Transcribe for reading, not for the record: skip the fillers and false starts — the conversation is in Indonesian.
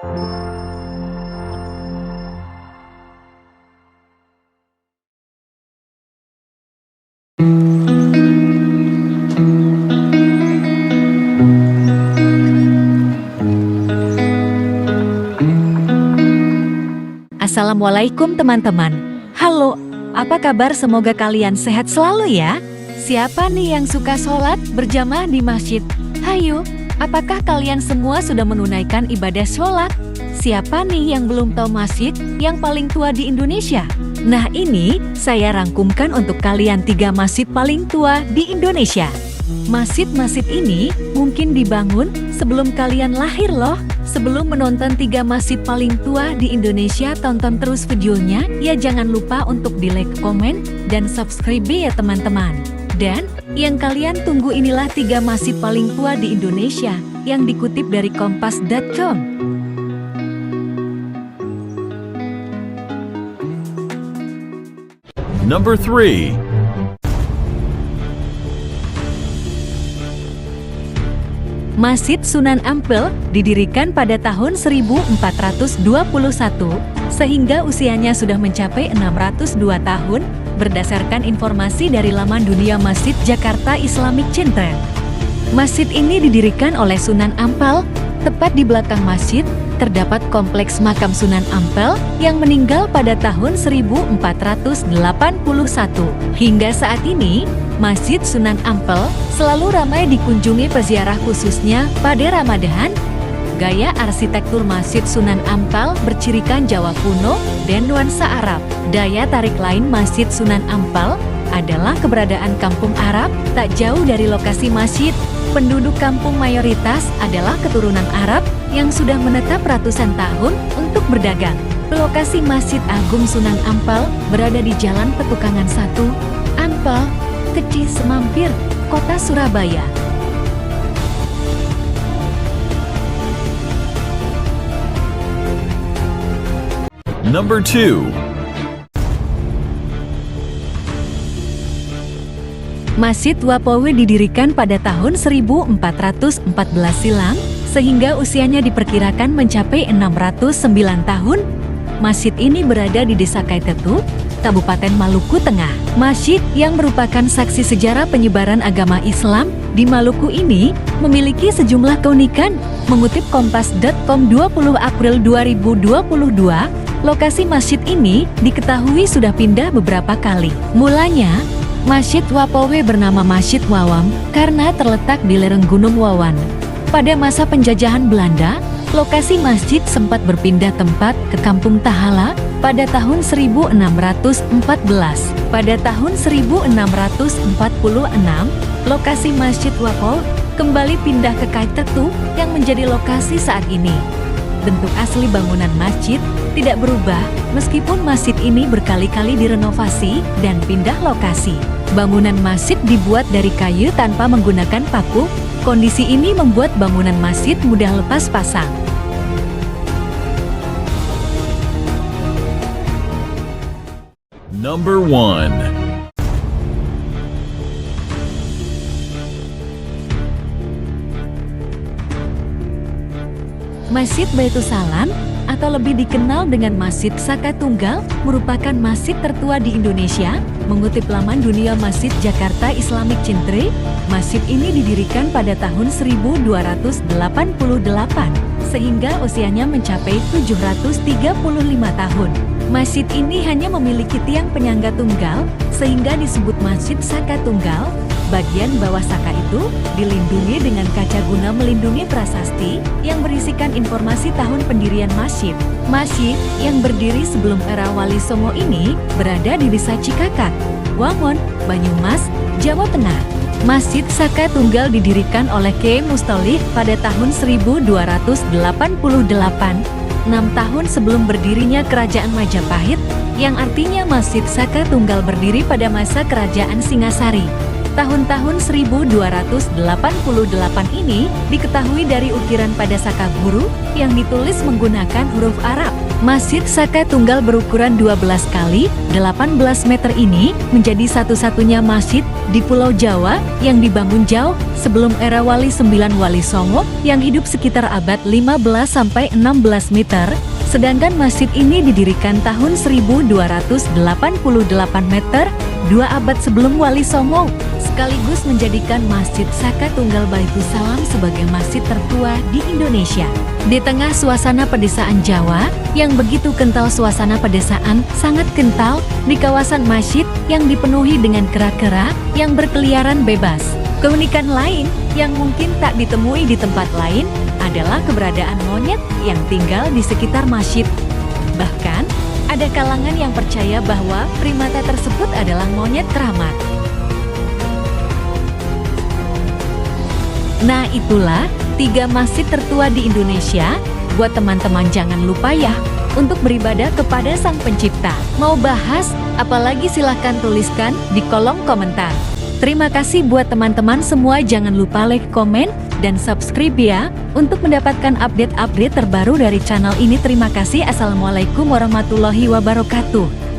Assalamualaikum teman-teman. Halo, apa kabar? Semoga kalian sehat selalu ya. Siapa nih yang suka sholat berjamaah di masjid? Hayo, apakah kalian semua sudah menunaikan ibadah sholat? Siapa nih yang belum tahu masjid yang paling tua di Indonesia? Nah ini, saya rangkumkan untuk kalian 3 masjid paling tua di Indonesia. Masjid-masjid ini mungkin dibangun sebelum kalian lahir loh. Sebelum menonton 3 masjid paling tua di Indonesia, tonton terus videonya. Ya jangan lupa untuk di like, komen, dan subscribe ya teman-teman. Dan yang kalian tunggu inilah 3 masjid paling tua di Indonesia yang dikutip dari kompas.com. Number 3. Masjid Sunan Ampel didirikan pada tahun 1421 sehingga usianya sudah mencapai 602 tahun berdasarkan informasi dari laman Dunia Masjid Jakarta Islamic Center. Masjid ini didirikan oleh Sunan Ampel. Tepat di belakang masjid terdapat kompleks makam Sunan Ampel yang meninggal pada tahun 1481. Hingga saat ini, Masjid Sunan Ampel selalu ramai dikunjungi peziarah khususnya pada Ramadan. Gaya arsitektur Masjid Sunan Ampel bercirikan Jawa kuno dan nuansa Arab. Daya tarik lain Masjid Sunan Ampel adalah keberadaan kampung Arab tak jauh dari lokasi masjid. Penduduk kampung mayoritas adalah keturunan Arab yang sudah menetap ratusan tahun untuk berdagang. Lokasi Masjid Agung Sunan Ampel berada di Jalan Petukangan 1, Ampel, Kecih Semampir, Kota Surabaya. Number 2. Masjid Wapowe didirikan pada tahun 1414 silam, sehingga usianya diperkirakan mencapai 609 tahun. Masjid ini berada di Desa Kaitetu, Kabupaten Maluku Tengah. Masjid yang merupakan saksi sejarah penyebaran agama Islam di Maluku ini memiliki sejumlah keunikan. Mengutip kompas.com 20 April 2022, lokasi masjid ini diketahui sudah pindah beberapa kali. Mulanya, Masjid Wapowe bernama Masjid Wawam karena terletak di lereng Gunung Wawan. Pada masa penjajahan Belanda, lokasi masjid sempat berpindah tempat ke Kampung Tahala pada tahun 1614. Pada tahun 1646, lokasi Masjid Wapowe kembali pindah ke Kaitetu yang menjadi lokasi saat ini. Bentuk asli bangunan masjid tidak berubah meskipun masjid ini berkali-kali direnovasi dan pindah lokasi. Bangunan masjid dibuat dari kayu tanpa menggunakan paku. Kondisi ini membuat bangunan masjid mudah lepas pasang. Number 1. Masjid Baitus Salam atau lebih dikenal dengan Masjid Saka Tunggal merupakan masjid tertua di Indonesia. Mengutip laman Dunia Masjid Jakarta Islamic Center, masjid ini didirikan pada tahun 1288 sehingga usianya mencapai 735 tahun. Masjid ini hanya memiliki tiang penyangga tunggal sehingga disebut Masjid Saka Tunggal. Bagian bawah saka itu dilindungi dengan kaca guna melindungi prasasti yang berisikan informasi tahun pendirian masjid. Masjid yang berdiri sebelum era Wali Songo ini berada di Desa Cikakak, Wangon, Banyumas, Jawa Tengah. Masjid Saka Tunggal didirikan oleh Kyai Mustolih pada tahun 1288, 6 tahun sebelum berdirinya Kerajaan Majapahit, yang artinya Masjid Saka Tunggal berdiri pada masa Kerajaan Singasari. Tahun-tahun 1288 ini diketahui dari ukiran pada Saka Guru yang ditulis menggunakan huruf Arab. Masjid Saka Tunggal berukuran 12 kali 18 meter ini menjadi satu-satunya masjid di Pulau Jawa yang dibangun jauh sebelum era Wali Sembilan Wali Songo yang hidup sekitar abad 15-16 meter. Sedangkan masjid ini didirikan tahun 1288 meter, 2 abad sebelum Wali Songo, sekaligus menjadikan Masjid Saka Tunggal Baitussalam sebagai masjid tertua di Indonesia. Di tengah suasana pedesaan Jawa, yang begitu kental suasana pedesaan sangat kental di kawasan masjid yang dipenuhi dengan kera-kera yang berkeliaran bebas. Keunikan lain yang mungkin tak ditemui di tempat lain adalah keberadaan monyet yang tinggal di sekitar masjid. Bahkan, ada kalangan yang percaya bahwa primata tersebut adalah monyet keramat. Nah, itulah 3 masjid tertua di Indonesia. Buat teman-teman jangan lupa ya untuk beribadah kepada Sang Pencipta. Mau bahas apalagi silahkan tuliskan di kolom komentar. Terima kasih buat teman-teman semua, jangan lupa like, komen, dan subscribe ya untuk mendapatkan update-update terbaru dari channel ini. Terima kasih. Assalamualaikum warahmatullahi wabarakatuh.